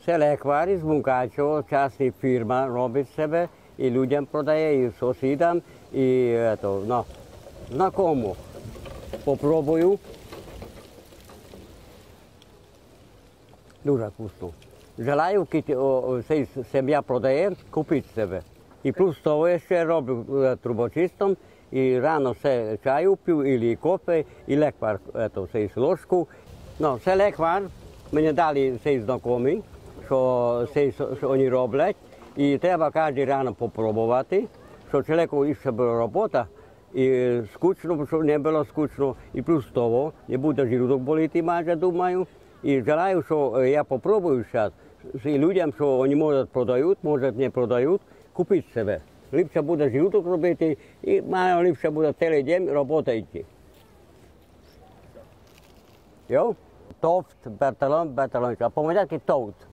Це легвар із Мукачева, частна фірма робить себе, і людям продає, і сусідам, і знакомо. Попробую. Дуже вкусно. Желаю, коли сім'я продає, купити себе. І плюс того ще роблю трубочистом, і рано все чаю п'ю, і кофе, і легвар, з ложку. Це легвар, мені дали цей знайомий, що вони роблять, і треба кожен рано попробувати, що чоловіку ще була робота, і скучно, щоб не було скучно, і плюс того, не буде желудок боліти, майже думаю. І желаю, що я попробую зараз, і людям, що вони можуть продають, можуть не продають, купити себе. Ліпше буде желудок робити, і ліпше буде цілий день робота йти. Йо? Товт, Бертолом, а по-моряцьки товт.